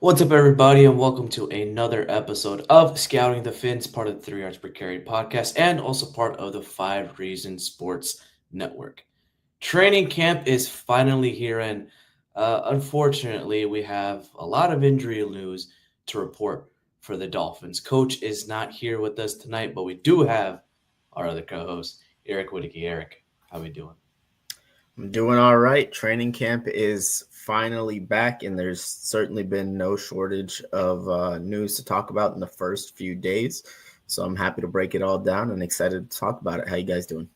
What's up, everybody, and welcome to another episode of Scouting the Fins, part of the 3 Yards Per Carry podcast, and also part of the 5 Reasons Sports Network. Training camp is finally here, and unfortunately, we have a lot of injury news to report for the Dolphins. Coach is not here with us tonight, but we do have our other co-host, Eric Whittaker. Eric, how we doing? I'm doing all right. Training camp is finally back, and there's certainly been no shortage of news to talk about in the first few days. So I'm happy to break it all down and excited to talk about it. How you guys doing?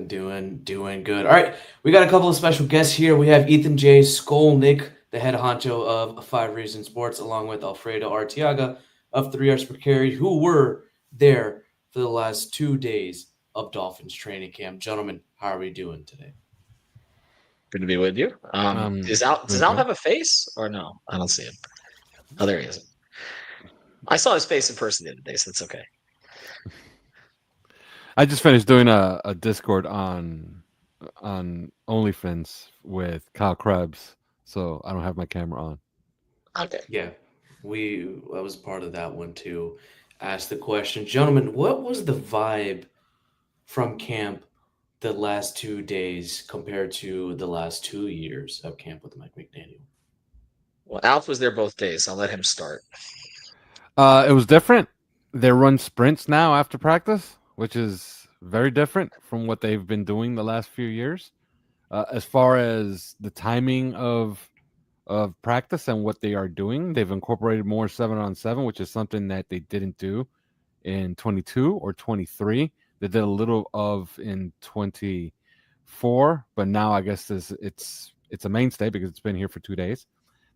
Doing good. All right, we got a couple of special guests here. We have Ethan J. Skolnick, the head honcho of 5 Reasons Sports, along with Alfredo Arteaga of 3 Yards Per Carry, who were there for the last 2 days of Dolphins training camp. Gentlemen, how are we doing today? Good to be with you. Does Al have a face or no? I don't see him. Oh, there he is. I saw his face in person the other day, so it's okay. I just finished doing a Discord on OnlyFans with Kyle Krebs, so I don't have my camera on. Okay. Yeah, I was part of that one too. Asked the question, gentlemen, what was the vibe from camp the last 2 days compared to the last 2 years of camp with Mike McDaniel? Well, Alf was there both days. I'll let him start. It was different. They run sprints now after practice, which is very different from what they've been doing the last few years. As far as the timing of practice and what they are doing, they've incorporated more 7-on-7, which is something that they didn't do in 22 or 23. They did a little of in 24, but now I guess it's a mainstay because it's been here for 2 days.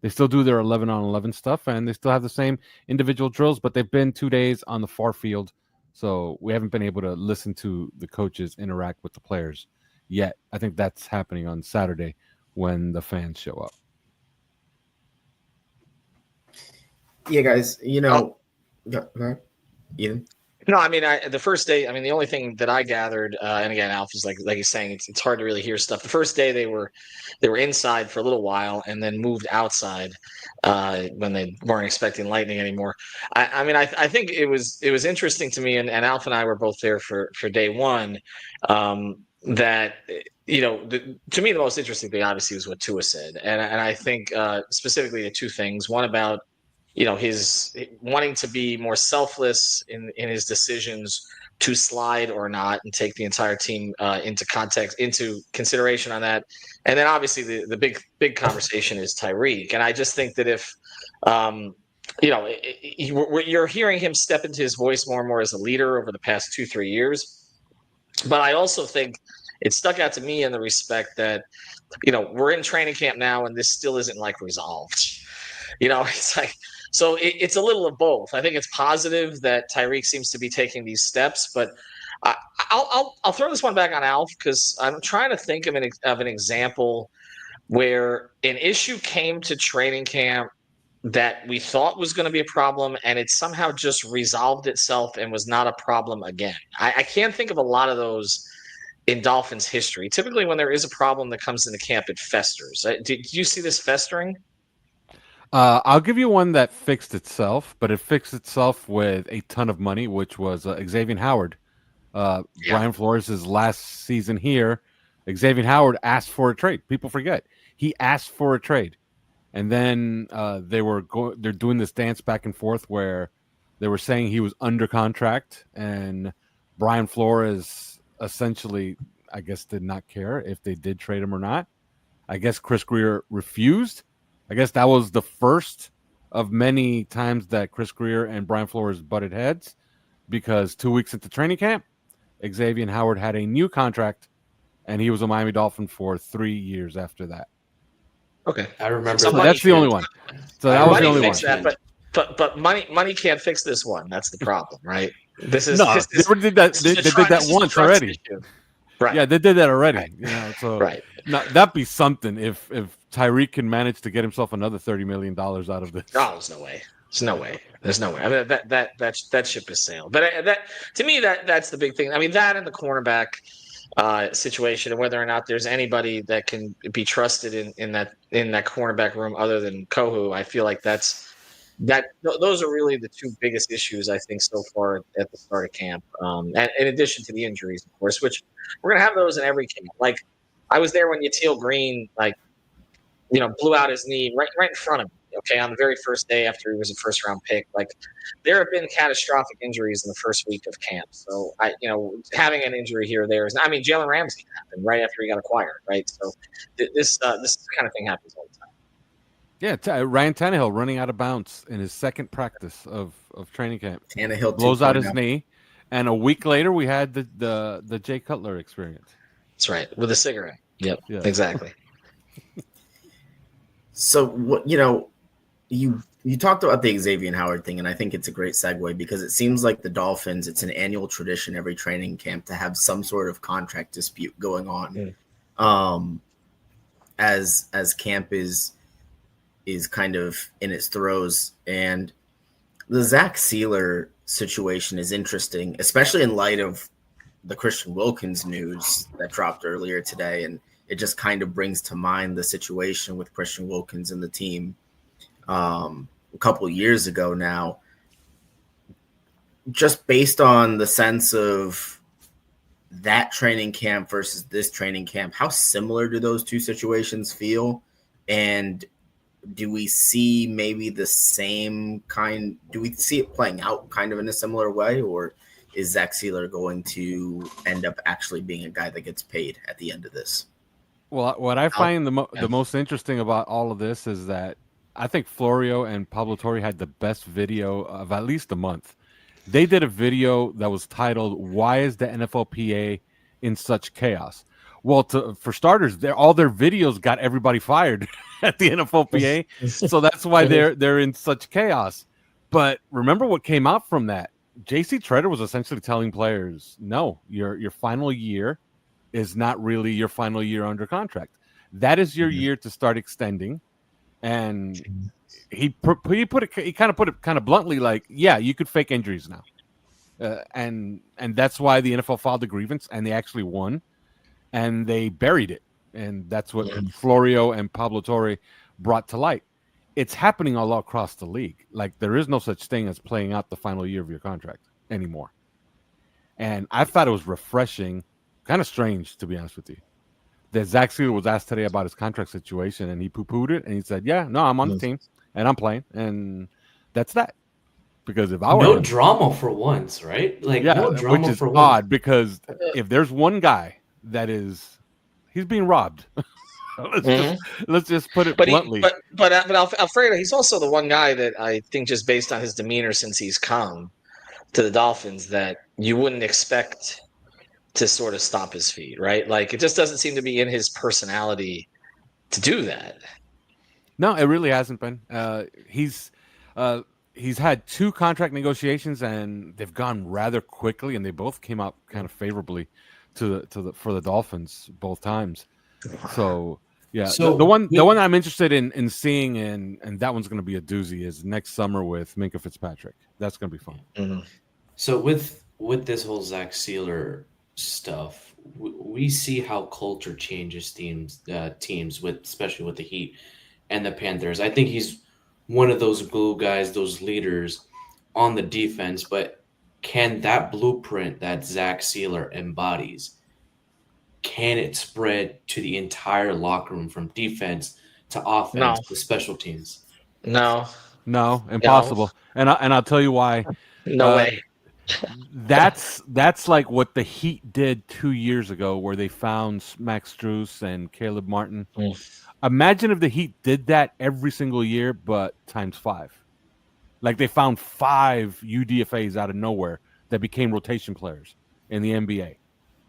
They still do their 11-on-11 stuff, and they still have the same individual drills, but they've been 2 days on the far field, so we haven't been able to listen to the coaches interact with the players yet. I think that's happening on Saturday when the fans show up. Yeah, guys, Ian? No, I mean, the first day, the only thing that I gathered, and again, Alf is like he's saying, it's hard to really hear stuff. The first day they were inside for a little while and then moved outside when they weren't expecting lightning anymore. I think it was interesting to me, and Alf and I were both there for day one. That to me the most interesting thing obviously was what Tua said, and I think specifically the two things. One about his wanting to be more selfless in his decisions to slide or not and take the entire team into consideration on that. And then obviously the big conversation is Tyreek. And I just think that if, you're hearing him step into his voice more and more as a leader over the past 2-3 years. But I also think it stuck out to me in the respect that, we're in training camp now and this still isn't like resolved. It's like, so it's a little of both. I think it's positive that Tyreek seems to be taking these steps, but I'll throw this one back on Alf because I'm trying to think of an example where an issue came to training camp that we thought was going to be a problem, and it somehow just resolved itself and was not a problem again. I can't think of a lot of those in Dolphins history. Typically, when there is a problem that comes into camp, it festers. Did you see this festering? I'll give you one that fixed itself, but it fixed itself with a ton of money, which was Xavier Howard. Brian Flores' last season here, Xavier Howard asked for a trade. People forget. He asked for a trade. And then they're doing this dance back and forth where they were saying he was under contract, and Brian Flores essentially, I guess, did not care if they did trade him or not. I guess Chris Grier refused. I guess that was the first of many times that Chris Grier and Brian Flores butted heads, because 2 weeks into training camp, Xavier Howard had a new contract, and he was a Miami Dolphin for 3 years after that. Okay, I remember. So that's the only one. So that was the only one. That, but money can't fix this one. That's the problem, right? They did that. They did that once already. Issue. Right. Yeah, they did that already. Right. So right. Now, that'd be something if Tyreek can manage to get himself another $30 million out of this. Oh, there's no way. There's no way. I mean, that ship has sailed. But that to me, that's the big thing. I mean, that and the cornerback situation, and whether or not there's anybody that can be trusted in that cornerback room other than Kohu. I feel like those are really the two biggest issues I think so far at the start of camp. And in addition to the injuries, of course, which we're gonna have those in every camp. Like I was there when Yatil Green blew out his knee right in front of me. Okay, on the very first day after he was a first round pick, like there have been catastrophic injuries in the first week of camp. So having an injury here or there is. I mean, Jalen Ramsey happened right after he got acquired, right? So this kind of thing happens all the time. Yeah, Ryan Tannehill running out of bounds in his second practice of training camp. Tannehill blows out his knee, and a week later we had the Jay Cutler experience. That's right, with a cigarette. Yep, yeah. Exactly. So what you talked about the Xavier Howard thing, and I think it's a great segue because it seems like the Dolphins, it's an annual tradition every training camp to have some sort of contract dispute going on. As camp is kind of in its throes. And the Zach Sealer situation is interesting, especially in light of the Christian Wilkins news that dropped earlier today. And it just kind of brings to mind the situation with Christian Wilkins and the team a couple of years ago now. Just based on the sense of that training camp versus this training camp, how similar do those two situations feel? And do we see maybe the same kind? Do we see it playing out kind of in a similar way, or is Zach Sealer going to end up actually being a guy that gets paid at the end of this? Well, what I find the most interesting about all of this is that I think Florio and Pablo Torre had the best video of at least a month. They did a video that was titled, "Why is the NFLPA in such chaos?" Well, for starters, all their videos got everybody fired at the NFLPA, so that's why they're in such chaos. But remember what came out from that? J.C. Treader was essentially telling players, "No, your final year is not really your final year under contract. That is your year to start extending." And he kind of put it kind of bluntly, like, "Yeah, you could fake injuries now," and that's why the NFL filed a grievance, and they actually won. And they buried it. And that's what Florio and Pablo Torre brought to light. It's happening all across the league. Like, there is no such thing as playing out the final year of your contract anymore. And I thought it was refreshing, kind of strange, to be honest with you, that Zach Sealer was asked today about his contract situation, and he poo-pooed it, and he said, "Yeah, no, I'm on the team, and I'm playing." And that's that. Because if I were no drama for once, right? Like, no drama, which is for odd, once. because if there's one guy that he's being robbed. let's just put it bluntly. But Alfredo, he's also the one guy that I think, just based on his demeanor since he's come to the Dolphins, that you wouldn't expect to sort of stomp his feet, right? Like, it just doesn't seem to be in his personality to do that. No, it really hasn't been. He's had 2 contract negotiations, and they've gone rather quickly, and they both came out kind of favorably for the Dolphins both times. So yeah, so the one I'm interested in seeing, and that one's going to be a doozy, is next summer with Minkah Fitzpatrick. That's going to be fun. Mm-hmm. So with this whole Zach Sealer stuff, we see how culture changes teams especially with the Heat and the Panthers. I think he's one of those glue guys, those leaders on the defense, but can that blueprint that Zach Sealer embodies, can it spread to the entire locker room from defense to offense to special teams? No, impossible. No. And I'll tell you why. No way. That's like what the Heat did 2 years ago, where they found Max Strus and Caleb Martin. Imagine if the Heat did that every single year, but times 5. Like, they found 5 UDFAs out of nowhere that became rotation players in the NBA.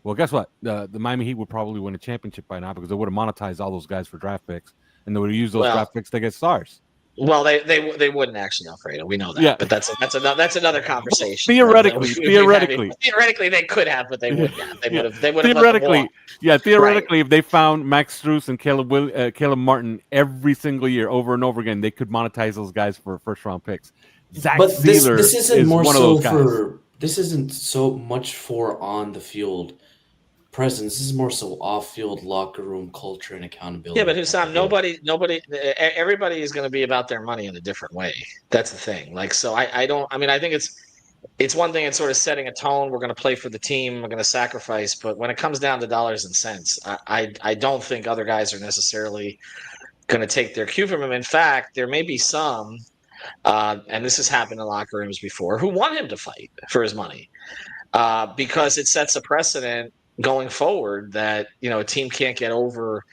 Well, guess what? The Miami Heat would probably win a championship by now, because they would have monetized all those guys for draft picks, and they would have used those draft picks to get stars. Well, they wouldn't actually, Alfredo. We know that. Yeah. But that's another conversation. Theoretically, they could have, but they wouldn't have. They would have. Theoretically, if they found Max Strus and Caleb Martin every single year, over and over again, they could monetize those guys for first-round picks. Zach Sealer is one of those guys. This isn't so much for on the field presence. This is more so off-field locker room culture and accountability. Yeah, but Hussam, everybody is going to be about their money in a different way. That's the thing. Like, so I don't. I mean, I think it's one thing. It's sort of setting a tone. We're going to play for the team. We're going to sacrifice. But when it comes down to dollars and cents, I don't think other guys are necessarily going to take their cue from him. In fact, there may be some, and this has happened in locker rooms before, who want him to fight for his money because it sets a precedent going forward that a team can't get over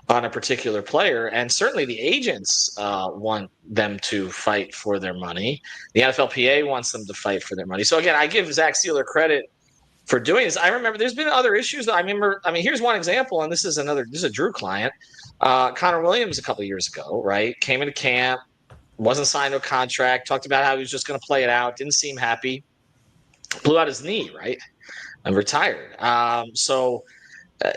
on a particular player, and certainly the agents want them to fight for their money. The NFLPA wants them to fight for their money. So again, I give Zach Sealer credit for doing this. I remember there's been other issues. I mean, here's one example, and this is a Drew client. Connor Williams a couple of years ago, right? Came into camp, wasn't signed to a contract, talked about how he was just going to play it out, didn't seem happy, blew out his knee, right? And retired. So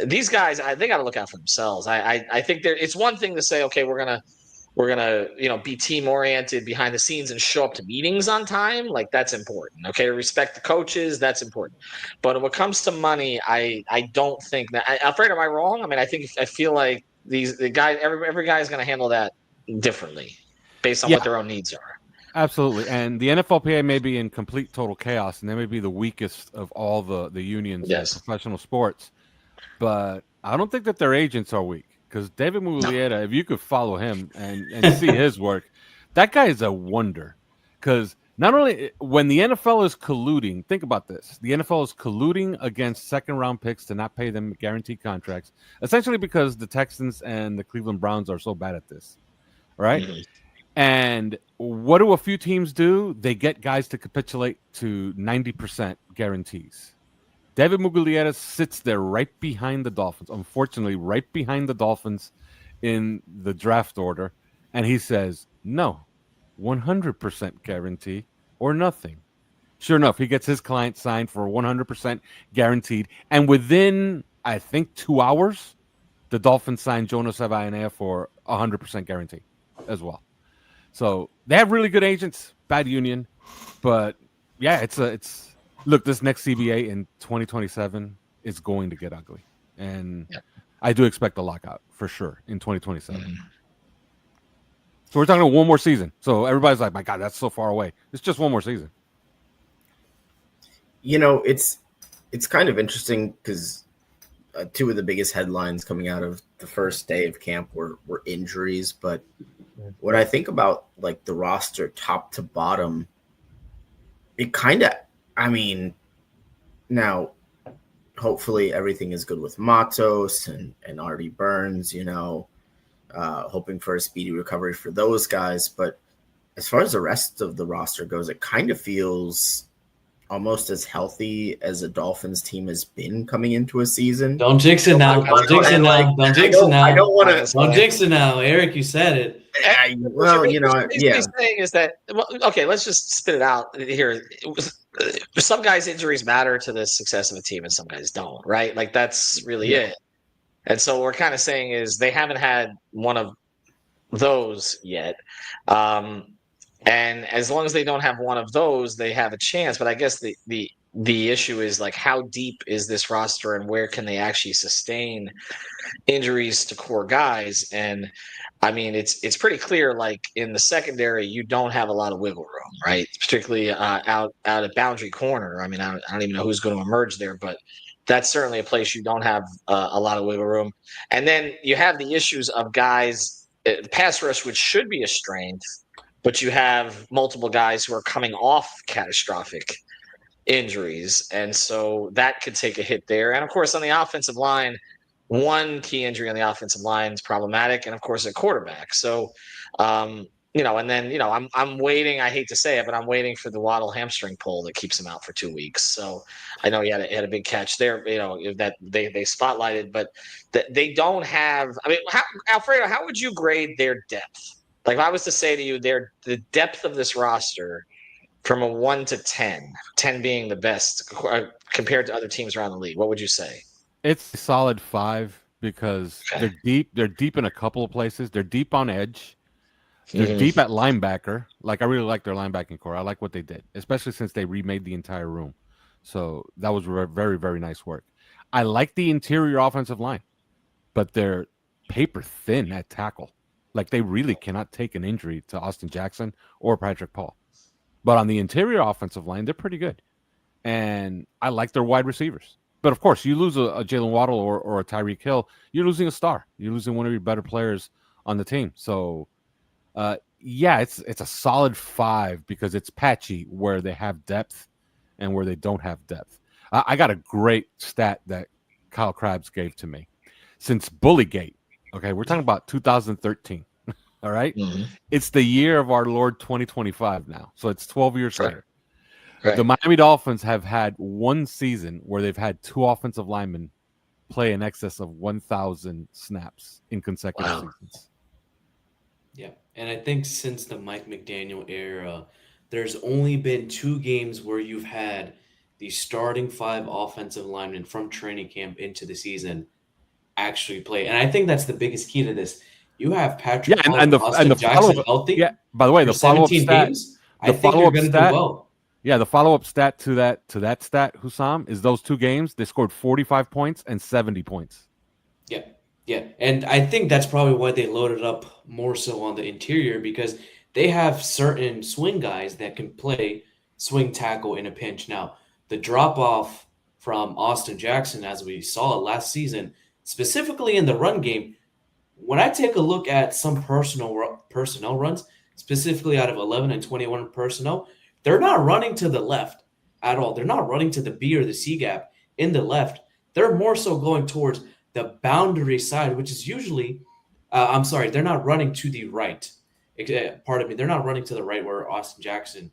these guys, they got to look out for themselves. I think it's one thing to say, okay, we're gonna be team oriented behind the scenes and show up to meetings on time. Like, that's important. Okay, respect the coaches, that's important. But when it comes to money, I don't think that. Alfredo, am I wrong? I mean, I feel like the guy, every guy is going to handle that differently based on what their own needs are. Absolutely. And the NFLPA may be in complete total chaos, and they may be the weakest of all the unions in professional sports. But I don't think that their agents are weak, because David Muglietta, if you could follow him and see his work, that guy is a wonder. Because not only when the NFL is colluding, think about this. The NFL is colluding against second-round picks to not pay them guaranteed contracts, essentially because the Texans and the Cleveland Browns are so bad at this, right? Mm-hmm. And what do a few teams do? They get guys to capitulate to 90% guarantees. David Muglietta sits there right behind the Dolphins, unfortunately, right behind the Dolphins in the draft order. And he says, no, 100% guarantee or nothing. Sure enough, he gets his client signed for 100% guaranteed. And within, I think, 2 hours, the Dolphins signed Jonas Avainea for 100% guarantee as well. So they have really good agents, bad union. But, yeah, it's look, this next CBA in 2027 is going to get ugly. And I do expect a lockout for sure in 2027. Mm-hmm. So we're talking about one more season. So everybody's like, my God, that's so far away. It's just one more season. It's kind of interesting because two of the biggest headlines coming out of the first day of camp were injuries. But when I think about like the roster top to bottom, it kind of, now hopefully everything is good with Matos and Artie Burns, hoping for a speedy recovery for those guys. But as far as the rest of the roster goes, it kind of feels almost as healthy as a Dolphins team has been coming into a season. Don't jinx it now. Don't jinx it now. Don't jinx it now. I don't want to. Don't jinx it now, Eric. You said it. Well, what he's saying is that. Okay, let's just spit it out here. Some guys' injuries matter to the success of a team, and some guys don't. Right? Like, that's really it. And so what we're kind of saying is they haven't had one of those yet. And as long as they don't have one of those, they have a chance. But I guess the issue is, like, how deep is this roster and where can they actually sustain injuries to core guys? And I mean, it's pretty clear, like, in the secondary, you don't have a lot of wiggle room, right? Particularly out at boundary corner. I mean, I don't even know who's going to emerge there, but that's certainly a place you don't have a lot of wiggle room. And then you have the issues of guys, pass rush, which should be a strength, but you have multiple guys who are coming off catastrophic injuries. And so that could take a hit there. And of course, on the offensive line, one key injury on the offensive line is problematic. And of course, a quarterback. So, and then, I'm waiting. I hate to say it, but I'm waiting for the Waddle hamstring pull that keeps him out for 2 weeks. So I know he had a big catch there, that they spotlighted, but they don't have. I mean, Alfredo, how would you grade their depth? Like, if I was to say to you, the depth of this roster from a 1 to 10, 10 being the best compared to other teams around the league, what would you say? It's a solid 5 because they're deep. They're deep in a couple of places. They're deep on edge. They're deep at linebacker. Like, I really like their linebacking core. I like what they did, especially since they remade the entire room. So that was very, very nice work. I like the interior offensive line, but they're paper thin at tackle. Like, they really cannot take an injury to Austin Jackson or Patrick Paul. But on the interior offensive line, they're pretty good. And I like their wide receivers. But, of course, you lose a Jalen Waddle or a Tyreek Hill, you're losing a star. You're losing one of your better players on the team. So, yeah, it's a solid 5 because it's patchy where they have depth and where they don't have depth. I got a great stat that Kyle Krabs gave to me. Since Bullygate, okay, we're talking about 2013, all right? Mm-hmm. It's the year of our Lord 2025 now, so it's 12 years later. Right. The Miami Dolphins have had one season where they've had 2 offensive linemen play in excess of 1,000 snaps in consecutive seasons. Yeah, and I think since the Mike McDaniel era, there's only been 2 games where you've had the starting 5 offensive linemen from training camp into the season actually play. And I think that's the biggest key to this. You have Patrick Paul and Austin Jackson healthy. Yeah, by the way, the follow-up stat, games, I think you're going to do well. Yeah, the follow-up stat to that stat, Hussam, is those 2 games, they scored 45 points and 70 points. Yeah. And I think that's probably why they loaded up more so on the interior, because they have certain swing guys that can play swing tackle in a pinch. Now, the drop-off from Austin Jackson, as we saw last season, specifically in the run game, when I take a look at some personnel runs, specifically out of 11 and 21 personnel, they're not running to the left at all. They're not running to the B or the C gap in the left. They're more so going towards the boundary side, which is usually they're not running to the right. Pardon me. They're not running to the right where Austin Jackson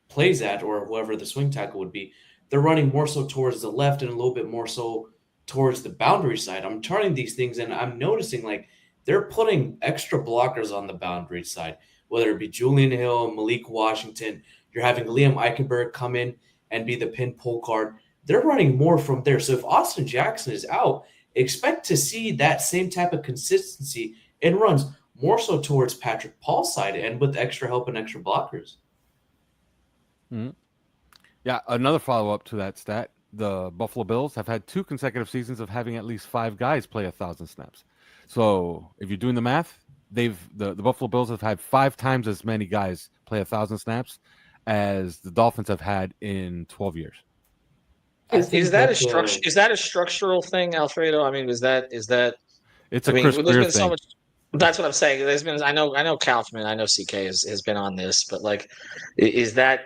plays at, or whoever the swing tackle would be. They're running more so towards the left and a little bit more so towards the boundary side. I'm turning these things and I'm noticing like they're putting extra blockers on the boundary side, whether it be Julian Hill, Malik Washington. You're having Liam Eichenberg come in and be the pin pull card. They're running more from there. So if Austin Jackson is out, expect to see that same type of consistency in runs, more so towards Patrick Paul's side and with extra help and extra blockers. Mm-hmm. Yeah, another follow-up to that stat, the Buffalo Bills have had 2 consecutive seasons of having at least 5 guys play 1,000 snaps. So if you're doing the math, the Buffalo Bills have had 5 times as many guys play 1,000 snaps as the Dolphins have had in 12 years. Is that a structural thing, Alfredo? I mean, is that? It's a Chris Greer thing. So much. That's what I'm saying. There's been, I know Kaufman, I know CK has been on this, but like, is that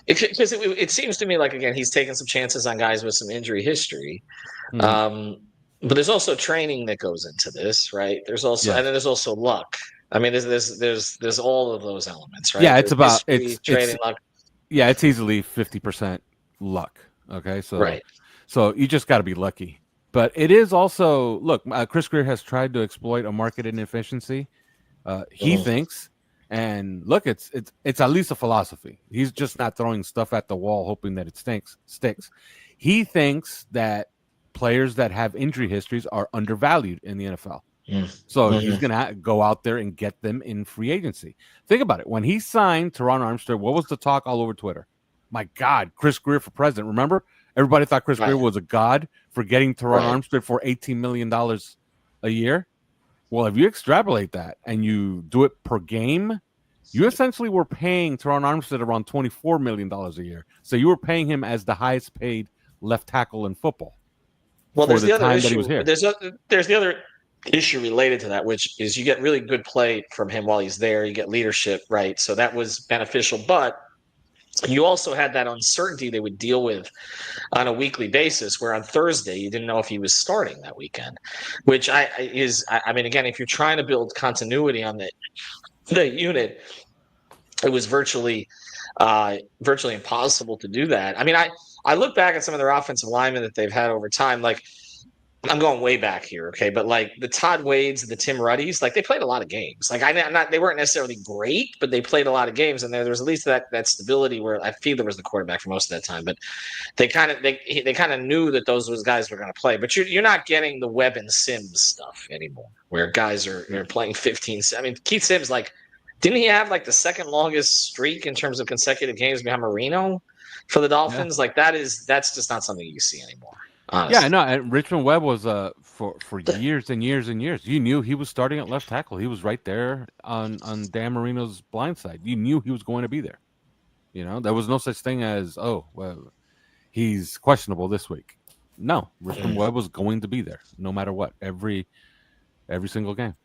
because it seems to me like, again, he's taking some chances on guys with some injury history. But there's also training that goes into this, right? There's also and then there's also luck. I mean, there's all of those elements, right? Yeah, it's training luck. Yeah, it's easily 50% luck. Okay, so you just got to be lucky. But it is also, look, Chris Greer has tried to exploit a market inefficiency. He thinks, and look, it's at least a philosophy. He's just not throwing stuff at the wall hoping that it sticks. He thinks that players that have injury histories are undervalued in the NFL. So he's going to go out there and get them in free agency. Think about it. When he signed Teron Armstead, what was the talk all over Twitter? My God, Chris Greer for president. Remember? Everybody thought Chris Greer was a god for getting Teron Armstead for $18 million a year. Well, if you extrapolate that and you do it per game, you essentially were paying Teron Armstead around $24 million a year. So you were paying him as the highest paid left tackle in football. Well, there's the other issue. There's the other issue related to that, which is you get really good play from him while he's there. You get leadership, right? So that was beneficial. But you also had that uncertainty they would deal with on a weekly basis, where on Thursday you didn't know if he was starting that weekend, which I mean, again, if you're trying to build continuity on the unit, it was virtually impossible to do that. I mean, I look back at some of their offensive linemen that they've had over time, like, I'm going way back here, okay, but like the Todd Wades, the Tim Ruddys, like they played a lot of games. Like they weren't necessarily great, but they played a lot of games, and there was at least that stability where I feel there was the quarterback for most of that time. But they kind of knew that those guys were going to play. But you're not getting the Webb and Sims stuff anymore, where guys are playing 15. I mean, Keith Sims, like, didn't he have like the second longest streak in terms of consecutive games behind Marino for the Dolphins? Yeah. Like that's just not something you see anymore. Honestly. Yeah, no, and Richmond Webb was for years and years and years. You knew he was starting at left tackle. He was right there on Dan Marino's blind side. You knew he was going to be there. You know, there was no such thing as, oh, well, he's questionable this week. No, Richmond Webb was going to be there no matter what, every single game.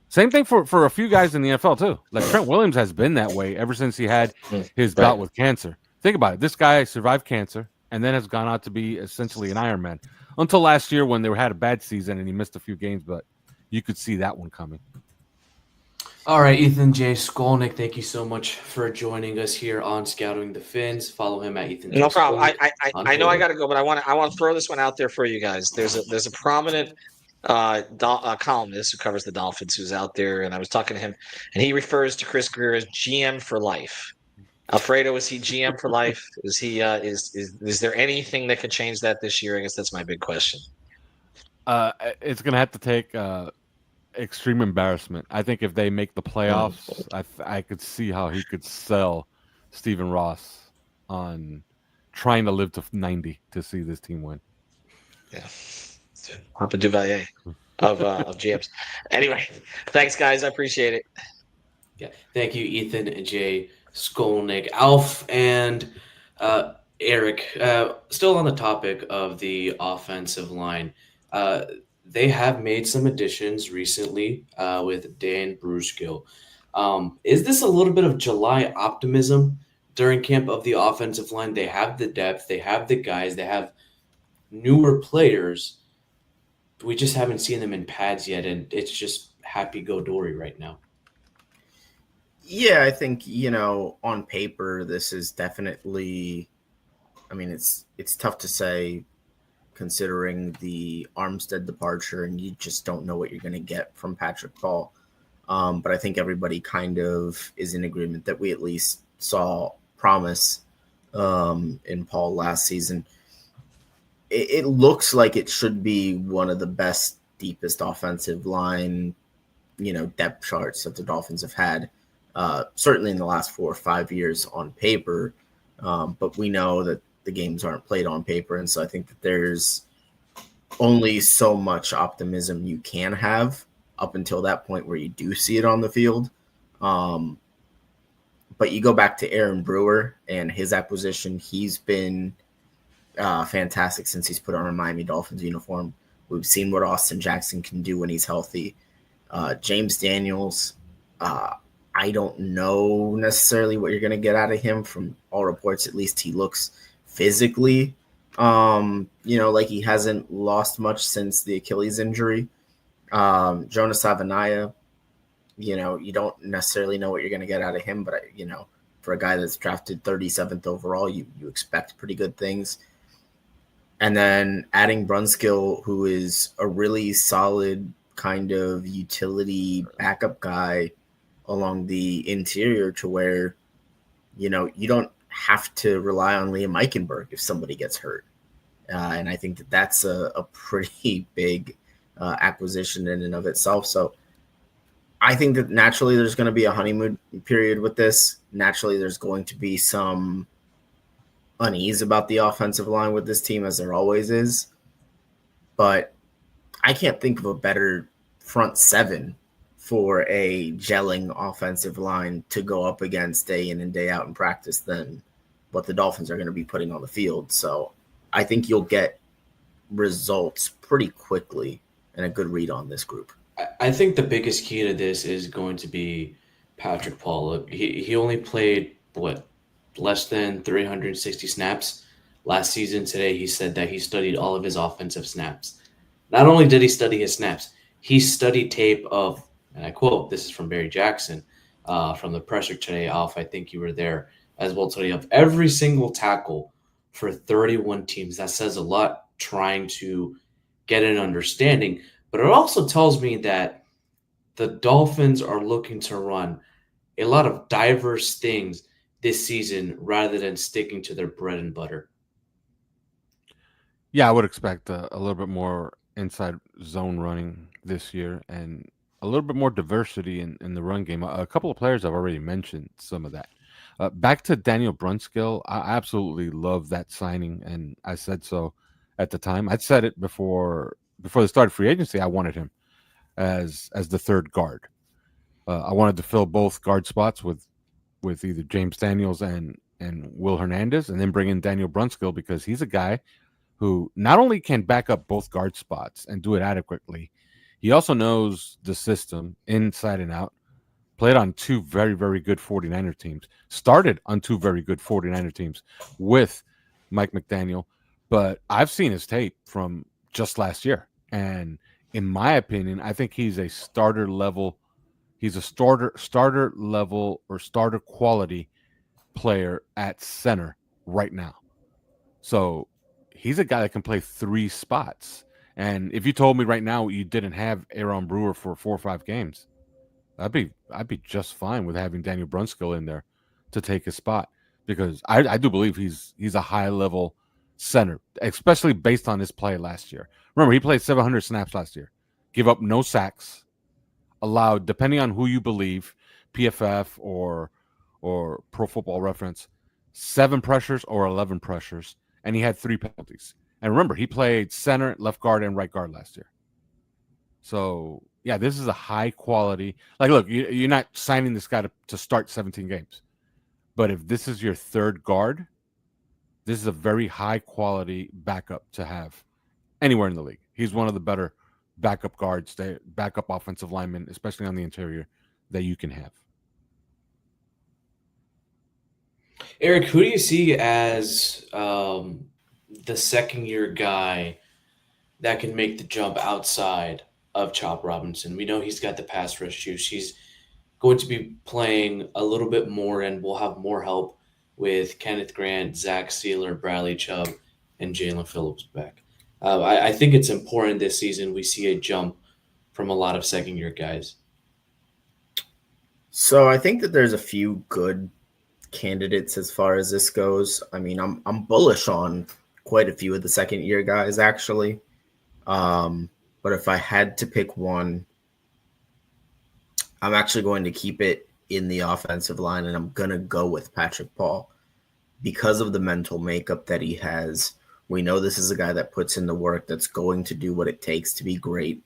Same thing for a few guys in the NFL too. Like Trent Williams has been that way ever since he had his bout with cancer. Think about it. This guy survived cancer and then has gone out to be essentially an Iron Man until last year when they had a bad season and he missed a few games, but you could see that one coming. All right, Ethan J. Skolnick, thank you so much for joining us here on Scouting the Fins. Follow him at Ethan J. No problem. Skolnick I know I got to go, but I want to throw this one out there for you guys. There's a prominent columnist who covers the Dolphins who's out there, and I was talking to him, and he refers to Chris Greer as GM for life. Alfredo, is he GM for life? Is he is there anything that could change that this year? I guess that's my big question. It's gonna have to take extreme embarrassment. I think if they make the playoffs, I could see how he could sell Stephen Ross on trying to live to 90 to see this team win. Yeah, Papa Duvalier of GMs. Anyway, thanks guys, I appreciate it. Yeah, thank you, Ethan J. Skolnick, Alf, and Eric. Still on the topic of the offensive line, they have made some additions recently with Dan Brewskill. Is this a little bit of July optimism during camp of the offensive line? They have the depth, they have the guys, they have newer players. We just haven't seen them in pads yet, and it's just happy-go-dory right now. Yeah, I think, on paper, this is definitely, it's tough to say considering the Armstead departure, and you just don't know what you're going to get from Patrick Paul. But I think everybody kind of is in agreement that we at least saw promise in Paul last season. It looks like it should be one of the best, deepest offensive line, depth charts that the Dolphins have had. Certainly in the last 4 or 5 years on paper, but we know that the games aren't played on paper, and so I think that there's only so much optimism you can have up until that point where you do see it on the field. But you go back to Aaron Brewer and his acquisition, he's been fantastic since he's put on a Miami Dolphins uniform. We've seen what Austin Jackson can do when he's healthy. James Daniels, I don't know necessarily what you're going to get out of him. From all reports, at least he looks physically, like he hasn't lost much since the Achilles injury. Jonas Savanaya, you don't necessarily know what you're going to get out of him, but, for a guy that's drafted 37th overall, you expect pretty good things. And then adding Brunskill, who is a really solid kind of utility backup guy along the interior, to where, you don't have to rely on Liam Eichenberg if somebody gets hurt. And I think that that's a pretty big acquisition in and of itself. So I think that naturally there's going to be a honeymoon period with this. Naturally, there's going to be some unease about the offensive line with this team, as there always is. But I can't think of a better front seven for a gelling offensive line to go up against day in and day out in practice than what the Dolphins are going to be putting on the field. So I think you'll get results pretty quickly and a good read on this group. I think the biggest key to this is going to be Patrick Paul. He only played, less than 360 snaps last season. Today he said that he studied all of his offensive snaps. Not only did he study his snaps, he studied tape of, and I quote, this is from Barry Jackson, from the presser today, Alf, I think you were there as well today, of every single tackle for 31 teams. That says a lot, trying to get an understanding. But it also tells me that the Dolphins are looking to run a lot of diverse things this season rather than sticking to their bread and butter. Yeah, I would expect a little bit more inside zone running this year and a little bit more diversity in the run game. A couple of players have already mentioned some of that. Back to Daniel Brunskill, I absolutely love that signing, and I said so at the time. I'd said it before the start of free agency. I wanted him as the third guard. I wanted to fill both guard spots with either James Daniels and Will Hernandez, and then bring in Daniel Brunskill because he's a guy who not only can back up both guard spots and do it adequately, he also knows the system inside and out. Played on two very, very good 49er teams. Started on two very good 49er teams with Mike McDaniel. But I've seen his tape from just last year. And in my opinion, I think he's a starter level. He's a starter level or starter quality player at center right now. So he's a guy that can play three spots. And if you told me right now you didn't have Aaron Brewer for 4 or 5 games, I'd be just fine with having Daniel Brunskill in there to take his spot, because I do believe he's a high level center, especially based on his play last year. Remember, he played 700 snaps last year, give up no sacks, allowed, depending on who you believe, PFF or Pro Football Reference, 7 pressures or 11 pressures, and he had 3 penalties. And remember, he played center, left guard, and right guard last year. So yeah, this is a high quality. Like, look, you're not signing this guy to start 17 games. But if this is your third guard, this is a very high quality backup to have anywhere in the league. He's one of the better backup guards, backup offensive linemen, especially on the interior, that you can have. Eric, who do you see as the second-year guy that can make the jump outside of Chop Robinson? We know he's got the pass rush juice. He's going to be playing a little bit more, and we'll have more help with Kenneth Grant, Zach Sealer, Bradley Chubb, and Jalen Phillips back. I think it's important this season we see a jump from a lot of second-year guys. So I think that there's a few good candidates as far as this goes. I mean, I'm bullish on quite a few of the second-year guys, actually. But if I had to pick one, I'm actually going to keep it in the offensive line, and I'm going to go with Patrick Paul because of the mental makeup that he has. We know this is a guy that puts in the work, that's going to do what it takes to be great.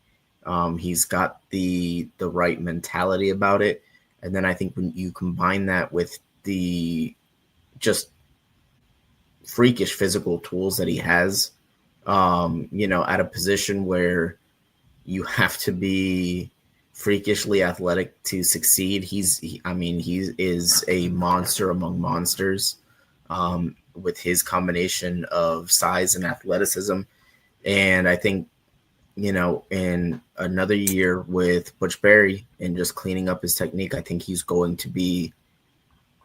He's got the right mentality about it. And then I think when you combine that with the just freakish physical tools that he has, at a position where you have to be freakishly athletic to succeed. He is a monster among monsters, with his combination of size and athleticism. And I think, in another year with Butch Berry and just cleaning up his technique, I think he's going to be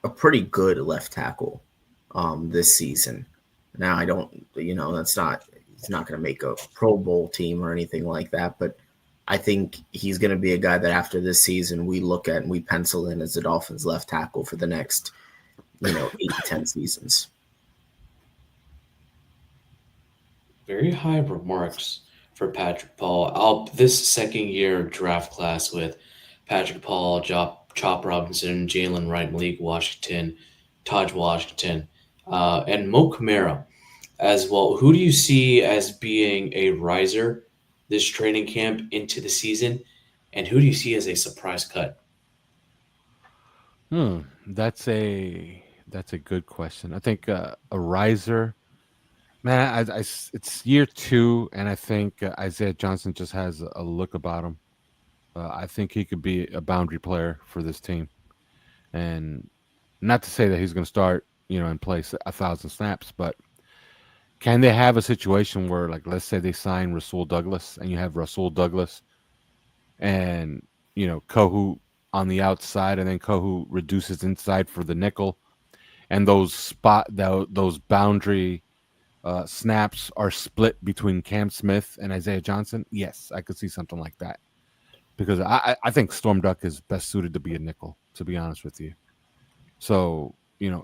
a pretty good left tackle this season. Now, I don't, he's not going to make a Pro Bowl team or anything like that, but I think he's going to be a guy that after this season we look at and we pencil in as the Dolphins left tackle for the next, 8 to 10 seasons. Very high remarks for Patrick Paul. This second-year draft class with Patrick Paul, Chop Robinson, Jalen Wright, Malik Washington, Taj Washington, and Mo Camara as well. Who do you see as being a riser this training camp into the season, and who do you see as a surprise cut? That's a good question. I think a riser, man. It's year 2, and I think Isaiah Johnson just has a look about him. I think he could be a boundary player for this team, and not to say that he's going to start, and play 1,000 snaps, but can they have a situation where, like, let's say they sign Rasul Douglas, and you have Rasul Douglas and, Kohu on the outside, and then Kohu reduces inside for the nickel, and those boundary snaps are split between Cam Smith and Isaiah Johnson? Yes, I could see something like that, because I think Storm Duck is best suited to be a nickel, to be honest with you. So,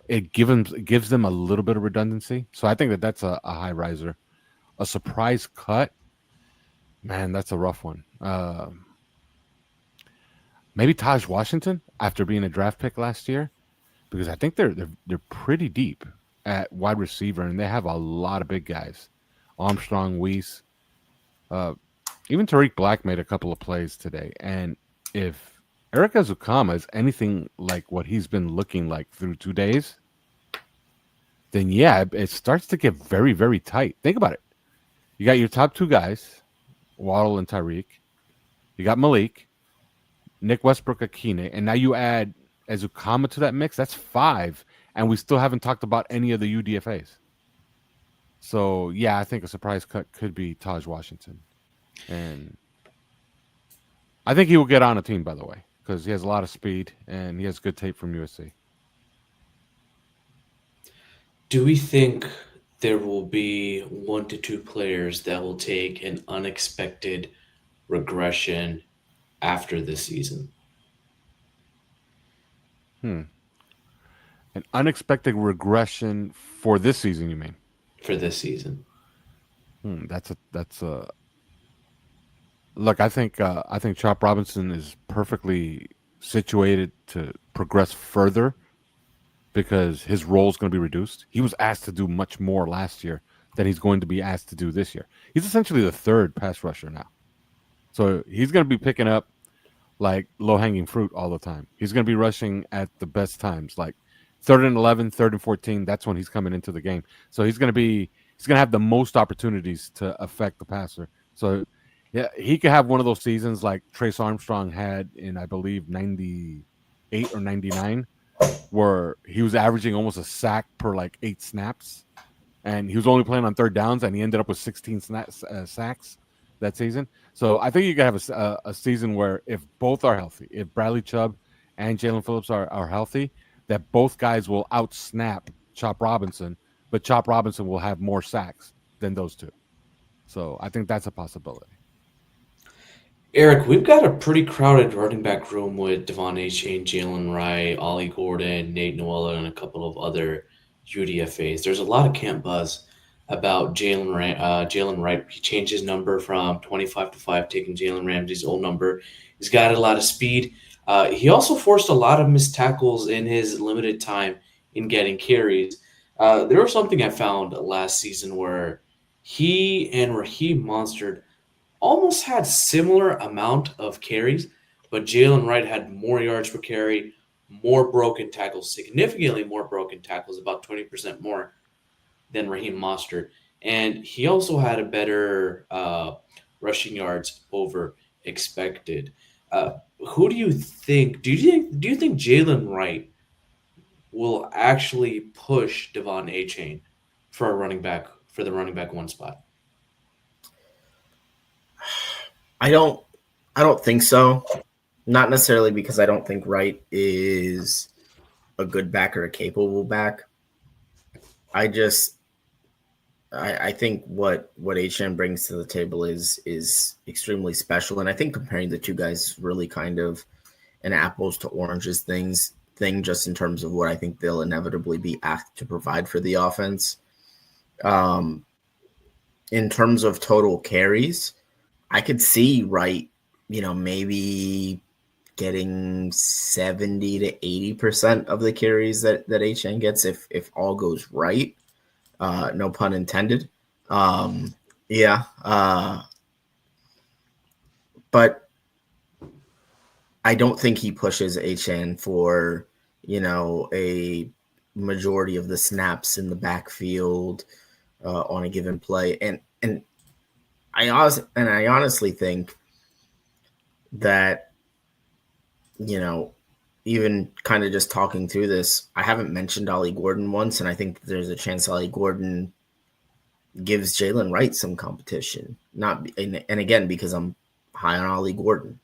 it gives them a little bit of redundancy. So I think that's a high riser. A surprise cut, man, that's a rough one. Maybe Taj Washington after being a draft pick last year, because I think they're pretty deep at wide receiver, and they have a lot of big guys Armstrong, Weiss. Even Tariq Black made a couple of plays today. And if Eric Azukama is anything like what he's been looking like through 2 days, then yeah, it starts to get very, very tight. Think about it. You got your top two guys, Waddle and Tyreek. You got Malik, Nick Westbrook, Akine, and now you add Azukama to that mix. That's 5, and we still haven't talked about any of the UDFAs. So yeah, I think a surprise cut could be Taj Washington, and I think he will get on a team, by the way, because he has a lot of speed and he has good tape from USC. Do we think there will be 1 to 2 players that will take an unexpected regression after this season? An unexpected regression for this season, you mean? For this season. That's a look. I think Chop Robinson is perfectly situated to progress further because his role is going to be reduced. He was asked to do much more last year than he's going to be asked to do this year. He's essentially the third pass rusher now, so he's going to be picking up like low-hanging fruit all the time. He's going to be rushing at the best times, like 3rd and 11, 3rd and 14. That's when he's coming into the game. So he's going to have the most opportunities to affect the passer. So yeah, he could have one of those seasons like Trace Armstrong had in, I believe, 98 or 99, where he was averaging almost a sack per like 8 snaps, and he was only playing on 3rd downs, and he ended up with 16 sacks that season. So I think you can have a season where if both are healthy, if Bradley Chubb and Jalen Phillips are healthy, that both guys will out-snap Chop Robinson, but Chop Robinson will have more sacks than those two. So I think that's a possibility. Eric, we've got a pretty crowded running back room with Devon Achane, Jalen Wright, Ollie Gordon, Nate Noella, and a couple of other UDFAs. There's a lot of camp buzz about Jalen Wright. He changed his number from 25 to 5, taking Jalen Ramsey's old number. He's got a lot of speed. He also forced a lot of missed tackles in his limited time in getting carries. There was something I found last season where he and Raheem Mostert almost had similar amount of carries, but Jalen Wright had more yards per carry, more broken tackles, significantly more broken tackles, about 20% more than Raheem Mostert. And he also had a better rushing yards over expected. Who do you think? Do you think Jalen Wright will actually push Devon Achane for the running back 1 spot? I don't think so. Not necessarily because I don't think is a good back or a capable back. I think what Achane brings to the table is extremely special, and I think comparing the two guys really kind of an apples to oranges thing, just in terms of what I think they'll inevitably be asked to provide for the offense. In terms of total carries, I could see Wright, maybe getting 70 to 80% of the carries that Achane gets if all goes right. No pun intended. But I don't think he pushes Achane for, a majority of the snaps in the backfield on a given play. And I honestly think that, even kind of just talking through this, I haven't mentioned Ollie Gordon once, and I think there's a chance Ollie Gordon gives Jalen Wright some competition. And again, because I'm high on Ollie Gordon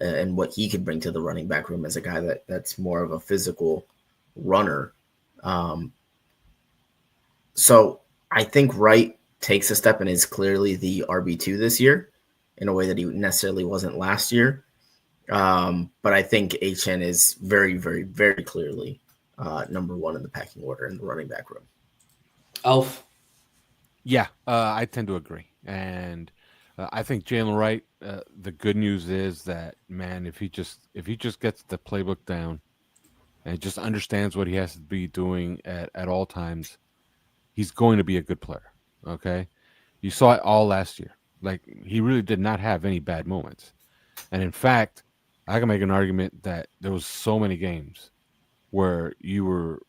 and what he could bring to the running back room as a guy that's more of a physical runner. So I think Wright takes a step and is clearly the RB2 this year in a way that he necessarily wasn't last year. But I think Achane is very, very, very clearly number 1 in the pecking order in the running back room. Alf? Yeah, I tend to agree. And I think Jalen Wright, the good news is that, man, if he just gets the playbook down and just understands what he has to be doing at all times, he's going to be a good player. Okay. You saw it all last year. Like, he really did not have any bad moments. And in fact, I can make an argument that there was so many games where you were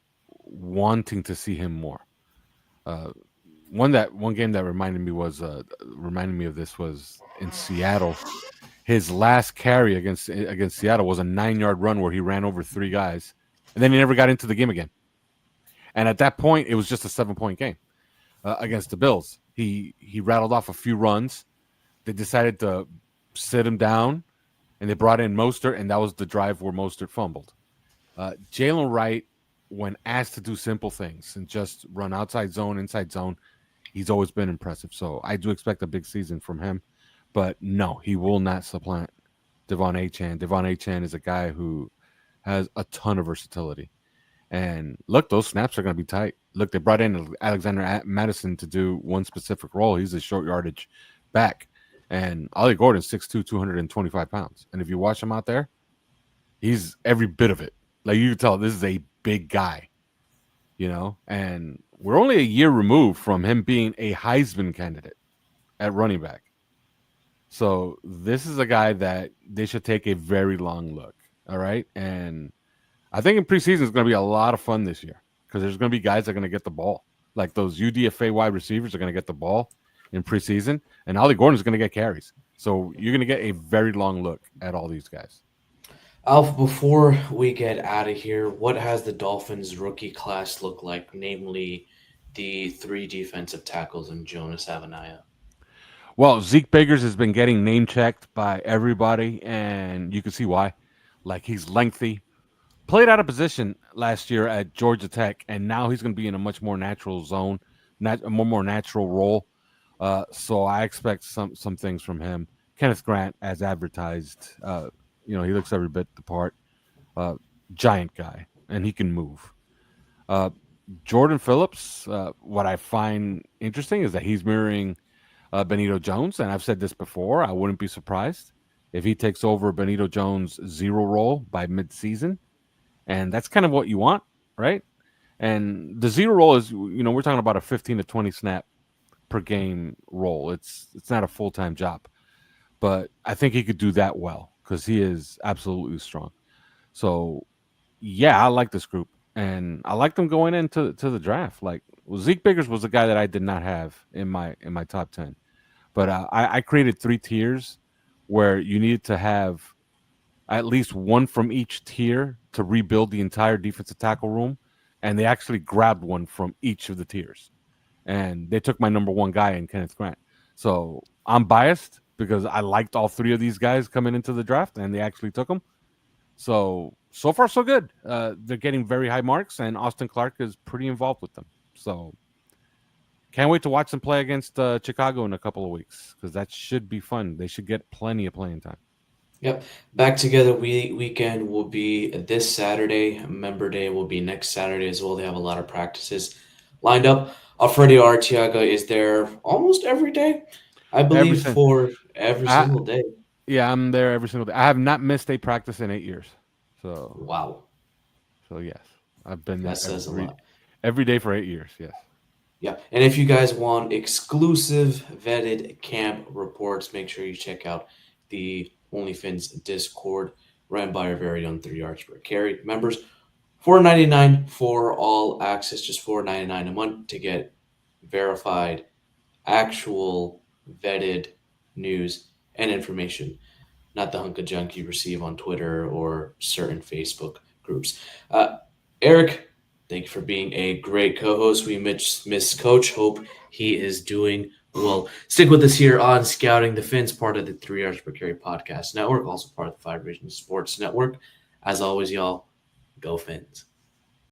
wanting to see him more. One game that reminded me of this was in Seattle. His last carry against Seattle was a 9-yard run where he ran over 3 guys, and then he never got into the game again. And at that point, it was just a 7-point game against the Bills. He rattled off a few runs. They decided to sit him down, and they brought in Mostert, and that was the drive where Mostert fumbled. Jalen Wright, when asked to do simple things and just run outside zone, inside zone, he's always been impressive. So I do expect a big season from him. But no, he will not supplant Devon Achane. Devon Achane is a guy who has a ton of versatility. And look, those snaps are going to be tight. Look, they brought in Alexander Madison to do one specific role. He's a short yardage back. And Ollie Gordon's 6'2", 225 pounds. And if you watch him out there, he's every bit of it. Like, you can tell this is a big guy, you know? And we're only a year removed from him being a Heisman candidate at running back. So this is a guy that they should take a very long look, all right? And I think in preseason it's going to be a lot of fun this year because there's going to be guys that are going to get the ball. Like those UDFA wide receivers are going to get the ball in preseason, and Ollie Gordon's going to get carries. So you're going to get a very long look at all these guys. Alf, before we get out of here, what has the Dolphins rookie class look like, namely the 3 defensive tackles and Jonas Avenaya? Well, Zeke Biggers has been getting name-checked by everybody, and you can see why. Like, he's lengthy. Played out of position last year at Georgia Tech, and now he's going to be in a much more natural zone, a more natural role. So I expect some things from him. Kenneth Grant, as advertised, he looks every bit the part. Giant guy, and he can move. Jordan Phillips, what I find interesting is that he's mirroring Benito Jones, and I've said this before. I wouldn't be surprised if he takes over Benito Jones' 0 role by mid-season. And that's kind of what you want, right? And the 0 role is, we're talking about a 15 to 20 snap per game role. It's not a full-time job. But I think he could do that well because he is absolutely strong. So, yeah, I like this group. And I like them going into the draft. Like, Zeke Biggers was a guy that I did not have in my top 10. But I created 3 tiers where you needed to have at least one from each tier to rebuild the entire defensive tackle room. And they actually grabbed one from each of the tiers. And they took my number 1 guy in Kenneth Grant. So I'm biased because I liked all 3 of these guys coming into the draft, and they actually took them. So far, so good. They're getting very high marks, and Austin Clark is pretty involved with them. So can't wait to watch them play against Chicago in a couple of weeks because that should be fun. They should get plenty of playing time. Yep. Back Together weekend will be this Saturday. Member Day will be next Saturday as well. They have a lot of practices lined up. Alfredo Arteaga is there almost every day, I believe, for every single day. Yeah, I'm there every single day. I have not missed a practice in 8 years. So wow. So yes, I've been there that says a lot. Every day for 8 years. Yes. Yeah, and if you guys want exclusive vetted camp reports, make sure you check out the OnlyFins Discord ran by our very own 3 yards per carry members. $4.99 for all access, just $4.99 a month to get verified, actual vetted news and information, not the hunk of junk you receive on Twitter or certain Facebook groups. Eric, thank you for being a great co-host. We miss Coach. Hope he is doing well. Stick with us here on Scouting the Fins, part of the 3 Yards Per Carry podcast network, also part of the 5 Regions Sports Network. As always, y'all, go Fins.